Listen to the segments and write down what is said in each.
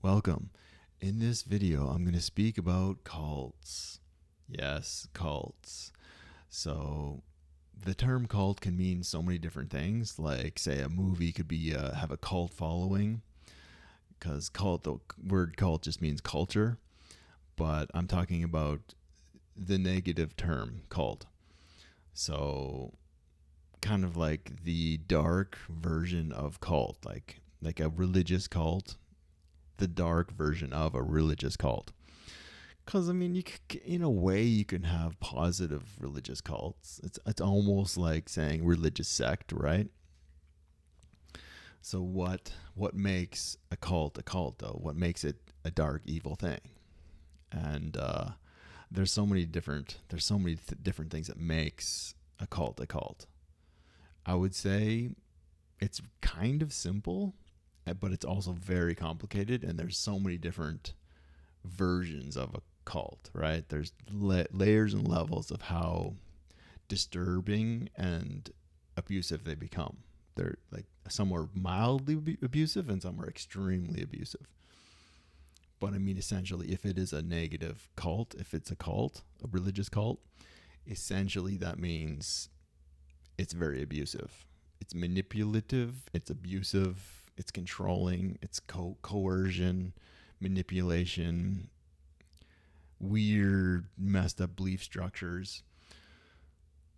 Welcome. In this video, I'm going to speak about cults. Yes, cults. So, the term cult can mean so many different things. Like, say, a movie could be have a cult following, because the word cult just means culture. But I'm talking about the negative term cult. So, kind of like the dark version of cult, like a religious cult, the dark version of a religious cult. Because I mean, in a way, you can have positive religious cults. It's almost like saying religious sect, right? So what makes a cult though? What makes it a dark evil thing? And there's so many different things that makes a cult a cult. I would say it's kind of simple, but it's also very complicated, and there's so many different versions of a cult, right? There's layers and levels of how disturbing and abusive they become. They're like some are mildly abusive and some are extremely abusive. But I mean, essentially, if it is a negative cult, if it's a cult, a religious cult, essentially that means it's very abusive. It's manipulative, it's abusive, it's controlling, it's coercion, manipulation, weird, messed up belief structures,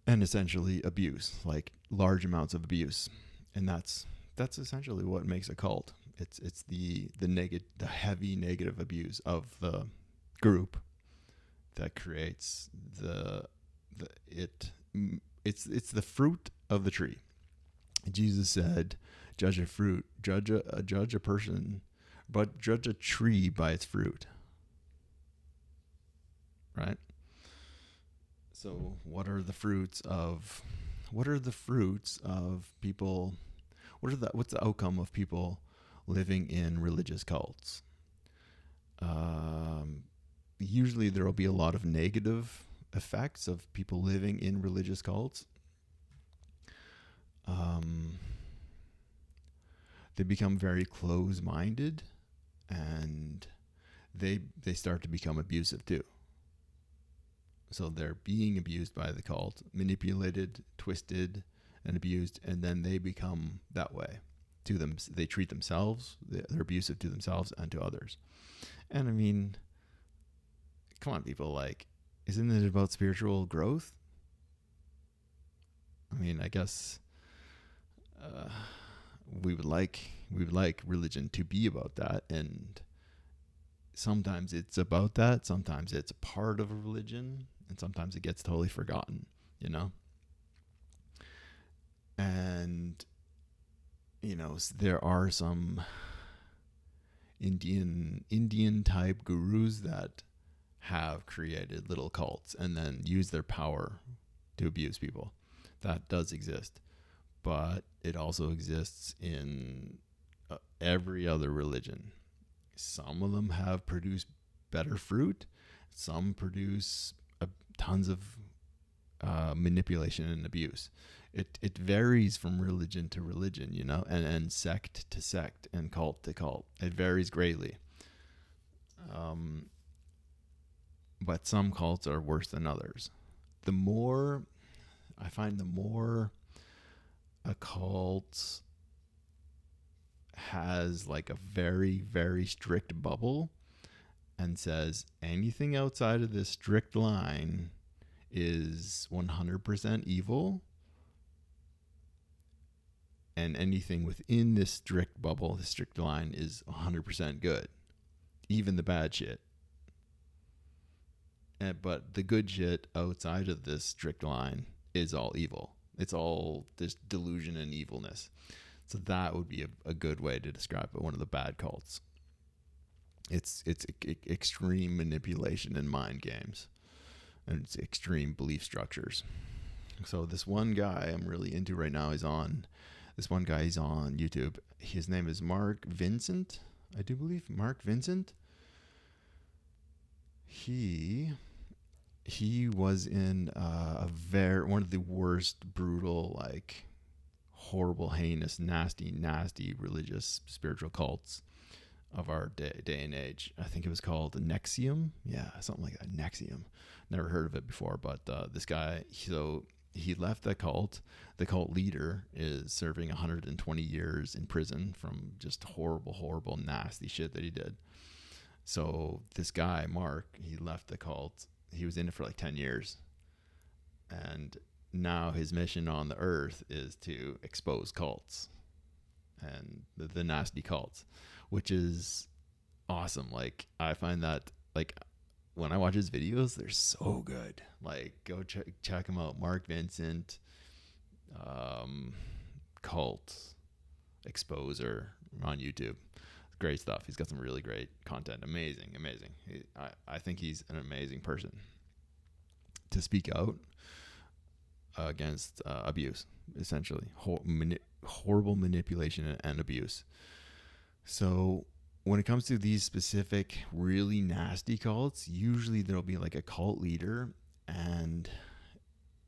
and essentially abuse, like large amounts of abuse. And that's essentially what makes a cult. It's the heavy negative abuse of the group that creates the it it's the fruit of the tree. Jesus said, judge a person, but judge a tree by its fruit." Right? So, what are the fruits of people? What's the outcome of people living in religious cults? Um, Usually, there will be a lot of negative effects of people living in religious cults. Um, they become very close-minded, and they start to become abusive too. So they're being abused by the cult, manipulated, twisted, and abused, and then they become that way to them. They treat themselves, they're abusive to themselves and to others. And I mean, come on, people, like, isn't it about spiritual growth? I mean, I guess uh, we would like religion to be about that, and sometimes it's about that, sometimes it's a part of a religion, and sometimes it gets totally forgotten, you know? And, there are some Indian type gurus that have created little cults and then use their power to abuse people. That does exist. But it also exists in every other religion. Some of them have produced better fruit. Some produce tons of manipulation and abuse. It varies from religion to religion, and sect to sect and cult to cult. It varies greatly. But some cults are worse than others. The more the more a cult has like a very, very strict bubble and says anything outside of this strict line is 100% evil, and anything within this strict bubble, this strict line, is 100% good, even the bad shit. But the good shit outside of this strict line is all evil. It's all this delusion and evilness. So that would be a good way to describe it. One of the bad cults. It's extreme manipulation and mind games, and it's extreme belief structures. So this one guy I'm really into right now is on YouTube. His name is Mark Vincent, I do believe. Mark Vincent. He was in one of the worst, brutal, like horrible, heinous, nasty religious spiritual cults of our day and age. I think it was called Nexium. Yeah, something like that. Nexium. Never heard of it before, but this guy, so he left the cult. The cult leader is serving 120 years in prison from just horrible, nasty shit that he did. So this guy, Mark, he left the cult. He was in it for like 10 years. And now his mission on the earth is to expose cults and the nasty cults, which is awesome. Like, I find that, like, when I watch his videos, they're so good. Like, go check him out. Mark Vincent, cult exposer on YouTube. Great stuff. He's got some really great content. Amazing. I think he's an amazing person to speak out against abuse, essentially. Horrible manipulation and abuse. So when it comes to these specific really nasty cults, usually there'll be like a cult leader, and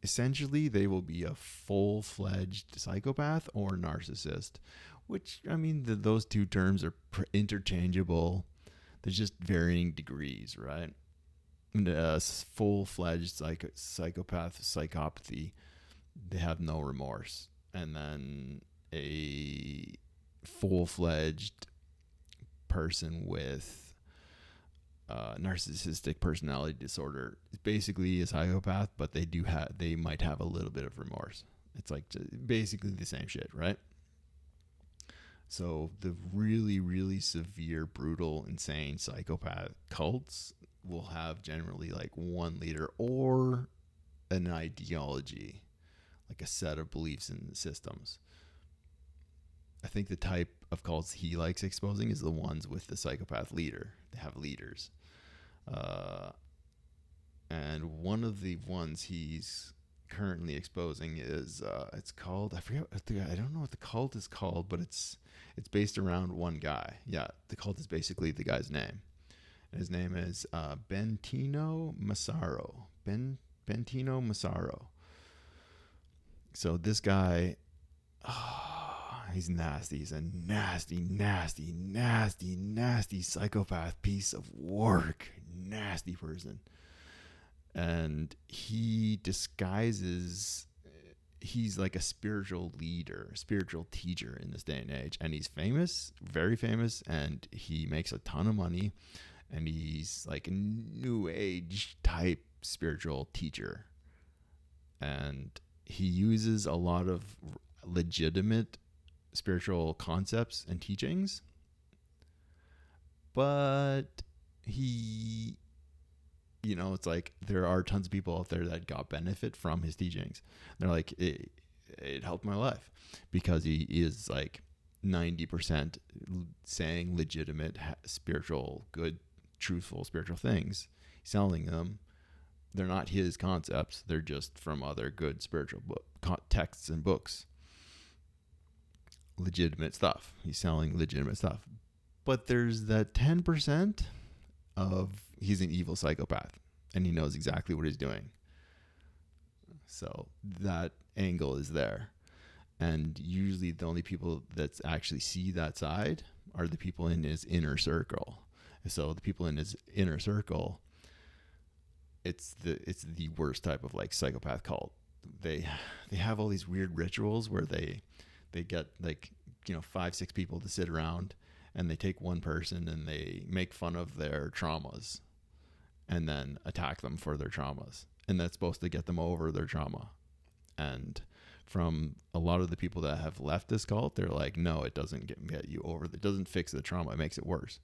essentially they will be a full-fledged psychopath or narcissist, which, I mean, those two terms are interchangeable. There's just varying degrees, right? A full-fledged psychopath, psychopathy, they have no remorse. And then a full-fledged person with narcissistic personality disorder is basically a psychopath, but they might have a little bit of remorse. It's like basically the same shit, right? So the really, really severe, brutal, insane psychopath cults will have generally like one leader or an ideology, like a set of beliefs and systems. I think the type of cults he likes exposing is the ones with the psychopath leader. They have leaders. And one of the ones he's currently exposing is, it's called, I don't know what the cult is called, but it's based around one guy. Yeah, the cult is basically the guy's name. And his name is Bentino Massaro. Bentino Massaro. So this guy, he's nasty. He's a nasty psychopath piece of work. Nasty person. And he disguises, he's like a spiritual leader, spiritual teacher in this day and age. And he's famous, very famous, and he makes a ton of money. And he's like a new age type spiritual teacher. And he uses a lot of legitimate spiritual concepts and teachings, but he, it's like there are tons of people out there that got benefit from his teachings. They're like, it helped my life, because he is like 90% saying legitimate spiritual, good, truthful spiritual things, selling them. They're not his concepts. They're just from other good spiritual texts and books. Legitimate stuff. He's selling legitimate stuff. But there's that 10% of he's an evil psychopath, and he knows exactly what he's doing. So that angle is there. And usually the only people that actually see that side are the people in his inner circle. So the people in his inner circle, it's the worst type of like psychopath cult. They have all these weird rituals where they get like 5-6 people to sit around, and they take one person and they make fun of their traumas and then attack them for their traumas, and that's supposed to get them over their trauma. And from a lot of the people that have left this cult, they're like, no, it doesn't get you over, it doesn't fix the trauma, it makes it worse,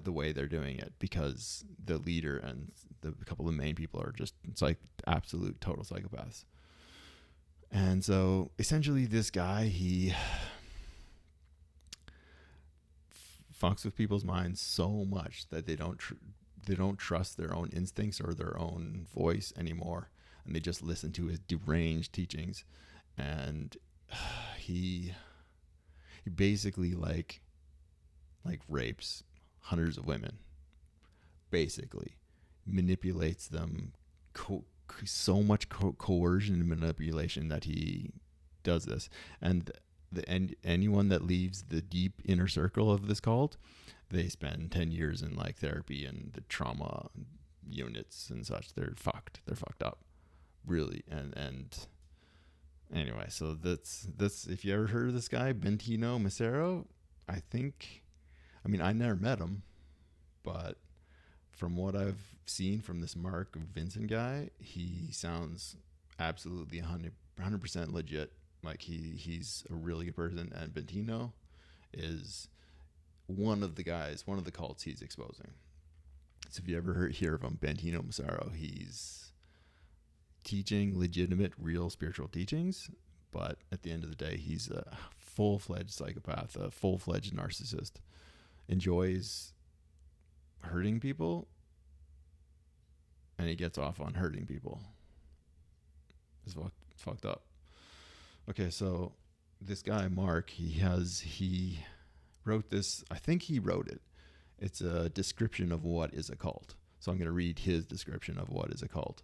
the way they're doing it, because the leader and the couple of main people are just, it's like absolute total psychopaths. And so essentially this guy, he fucks with people's minds so much that they don't trust their own instincts or their own voice anymore, and they just listen to his deranged teachings. And he basically like rapes hundreds of women, basically manipulates them, so much coercion and manipulation that he does this. And anyone that leaves the deep inner circle of this cult, they spend 10 years in like therapy and the trauma units and such. They're fucked. They're fucked up, really. And anyway, so that's if you ever heard of this guy Bentino Macero, I mean I never met him, but from what I've seen from this Mark Vincent guy, he sounds absolutely 100% legit. Like he's a really good person, and Bentino is one of the cults he's exposing. So if you ever hear of him, Bentino Macero, he's teaching legitimate, real spiritual teachings, but at the end of the day, he's a full-fledged psychopath, a full-fledged narcissist, enjoys hurting people, and he gets off on hurting people. It's fucked up. Okay, so this guy, Mark, he wrote this, I think he wrote it. It's a description of what is a cult. So I'm going to read his description of what is a cult.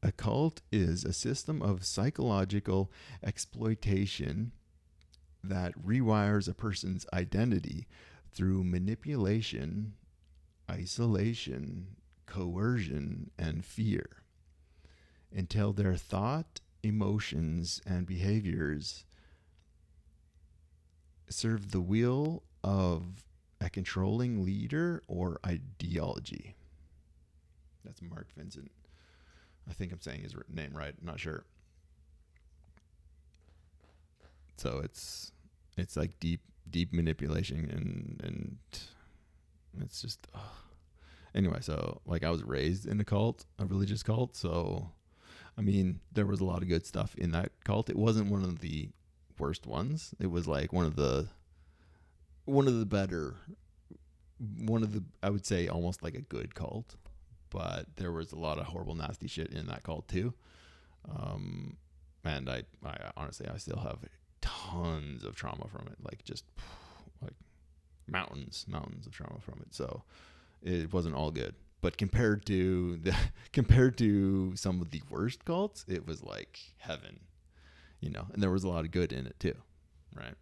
A cult is a system of psychological exploitation that rewires a person's identity through manipulation, isolation, coercion, and fear until their thought, emotions, and behaviors serve the will of a controlling leader or ideology. That's Mark Vincent. I think I'm saying his name right. I'm not sure. So it's like deep manipulation and it's just anyway. So like I was raised in a religious cult. So I mean there was a lot of good stuff in that cult. It wasn't one of the worst ones. It was like one of the better, I would say almost like a good cult. But there was a lot of horrible, nasty shit in that cult too. And I honestly, I still have tons of trauma from it. Like just like mountains of trauma from it. So it wasn't all good. But compared to some of the worst cults, it was like heaven, and there was a lot of good in it too. Right.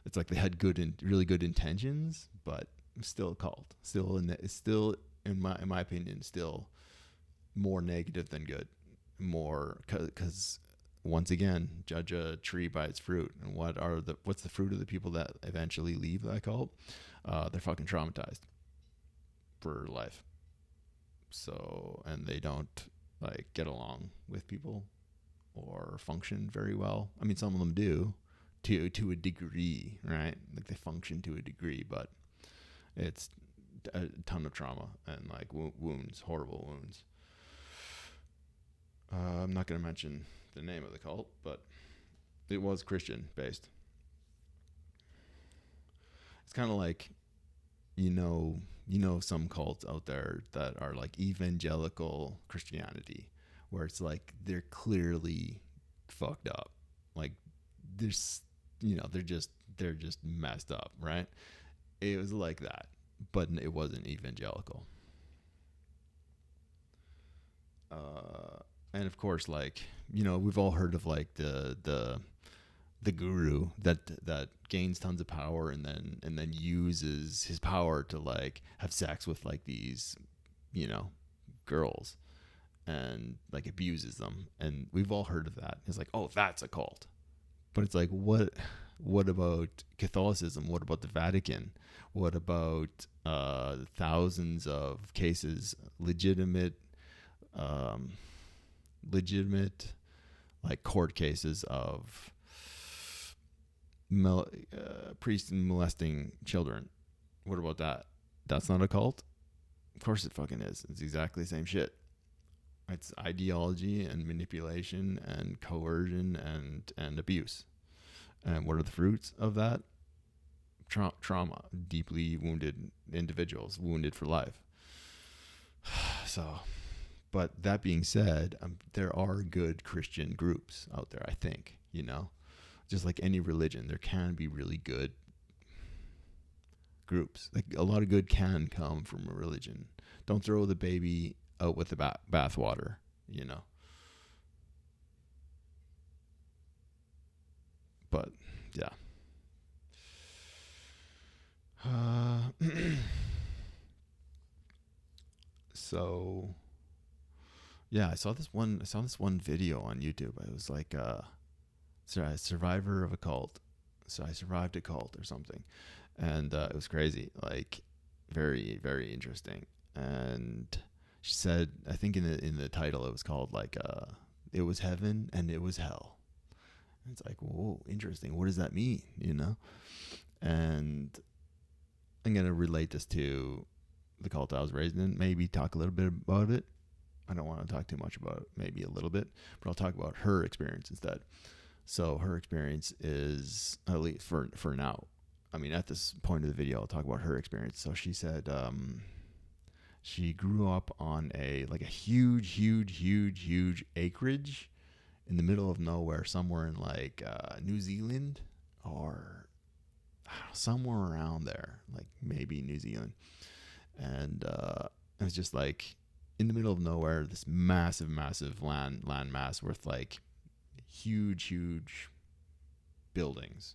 It's like they had really good intentions, but still a cult, in my opinion, still more negative than good. More because once again, judge a tree by its fruit. And what's the fruit of the people that eventually leave that cult? They're fucking traumatized for life. So, and they don't like get along with people or function very well. I mean, some of them do to a degree, right? Like they function to a degree, but it's a ton of trauma and like wounds, horrible wounds. I'm not going to mention the name of the cult, but it was Christian based. It's kind of like, some cults out there that are like evangelical Christianity, where it's like they're clearly fucked up. Like there's, they're just messed up, right? It was like that, but it wasn't evangelical. And of course, like, we've all heard of like the guru that gains tons of power and then uses his power to like have sex with like these, girls and like abuses them. And we've all heard of that. It's like, oh, that's a cult. But it's like, what about Catholicism? What about the Vatican? What about thousands of cases, legitimate like court cases of priests molesting children? What about that? That's not a cult? Of course it fucking is. It's exactly the same shit. It's ideology and manipulation and coercion and abuse. And what are the fruits of that? Trauma. Deeply wounded individuals, wounded for life. So, but that being said, there are good Christian groups out there, I think, just like any religion, there can be really good groups. Like a lot of good can come from a religion. Don't throw the baby out with the bathwater, But yeah. Uh, so yeah, I saw this one video on YouTube. It was like a survivor of a cult. So I survived a cult or something, and it was crazy. Like very very interesting. And she said, I think in the title it was called like it was heaven and it was hell. And it's like, whoa, interesting. What does that mean? You know? And I'm gonna relate this to the cult I was raised in. Maybe talk a little bit about it. I don't want to talk too much about it. Maybe a little bit, but I'll talk about her experience instead. So her experience is, at least for now. I mean, at this point of the video, I'll talk about her experience. So she said she grew up on a huge acreage in the middle of nowhere, somewhere in like New Zealand or somewhere around there, like maybe New Zealand. And it was just like in the middle of nowhere, this massive land mass with like huge buildings.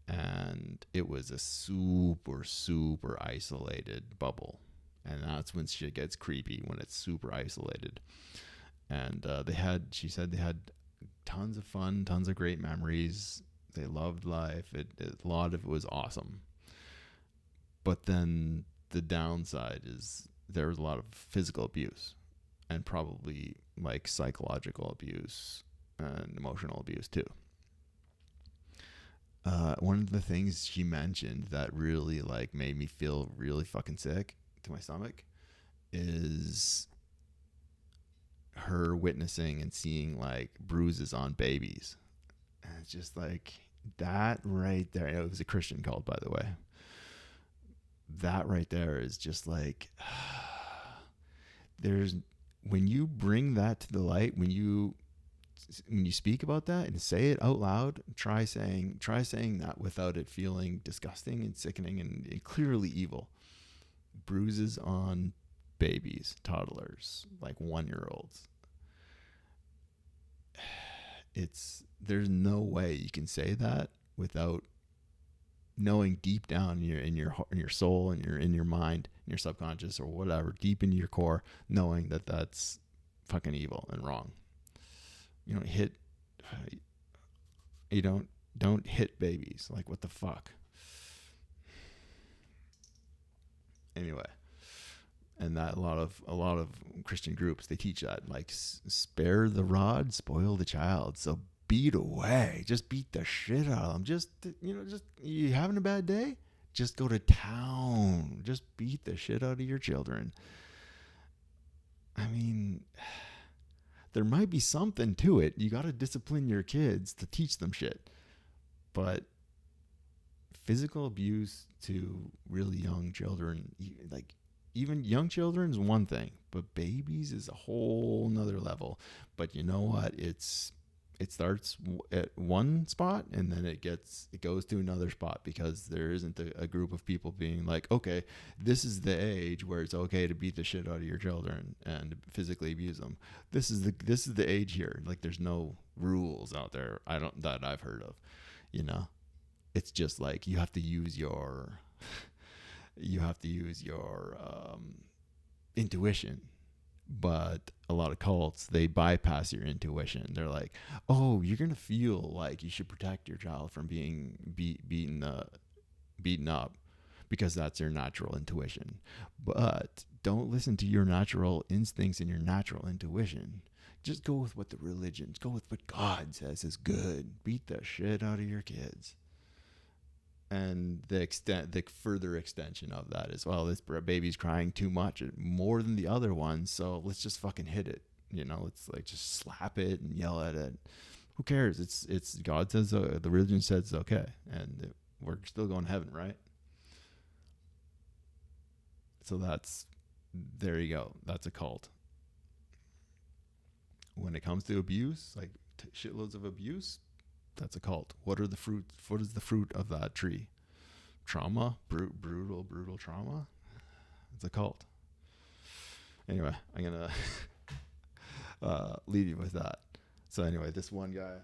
And it was a super isolated bubble. And that's when shit gets creepy, when it's super isolated. And she said they had tons of fun, tons of great memories. They loved life. A lot of it was awesome. But then the downside is there was a lot of physical abuse and probably like psychological abuse and emotional abuse too. One of the things she mentioned that really like made me feel really fucking sick to my stomach is her witnessing and seeing like bruises on babies. And it's just like that right there. It was a Christian cult, by the way. That right there is just like there's when you bring that to the light, when you speak about that and say it out loud, try saying that without it feeling disgusting and sickening and clearly evil. Bruises on babies, toddlers, like 1-year-olds. There's no way you can say that without knowing deep down in your soul and in your mind, in your subconscious or whatever, deep into your core, knowing that that's fucking evil and wrong. You don't hit babies. Like, what the fuck? Anyway, and that a lot of Christian groups, they teach that, like, spare the rod, spoil the child. So beat away, just beat the shit out of them. Just you having a bad day, just go to town, just beat the shit out of your children. I mean, there might be something to it. You got to discipline your kids to teach them shit. But physical abuse to really young children, like even young children is one thing, but babies is a whole nother level. But you know what? It starts at one spot and then it goes to another spot because there isn't a group of people being like, okay, this is the age where it's okay to beat the shit out of your children and physically abuse them. This is the age here. Like, there's no rules out there that I've heard of, you know. It's just like you have to use your intuition. But a lot of cults, they bypass your intuition. They're like, oh, you're going to feel like you should protect your child from being beaten up because that's your natural intuition. But don't listen to your natural instincts and your natural intuition. Just go with what go with what God says is good. Beat the shit out of your kids. And the further extension of that is, well, this baby's crying too much, more than the other one, so let's just fucking hit it. You know, it's like just slap it and yell at it. Who cares? It's God says the religion says it's okay, and we're still going to heaven, right? So there you go. That's a cult. When it comes to abuse, like shitloads of abuse, that's a cult. What is the fruit of that tree? Trauma, brutal trauma. It's a cult. Anyway, I'm gonna leave you with that. So anyway, this one guy,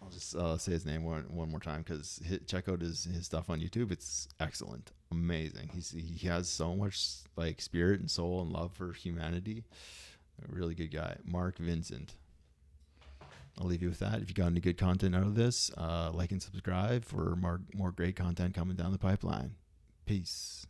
I'll just say his name one more time because check out his stuff on YouTube. It's excellent, amazing. He has so much like spirit and soul and love for humanity. A really good guy, Mark Vincent. I'll leave you with that. If you got any good content out of this, like and subscribe for more great content coming down the pipeline. Peace.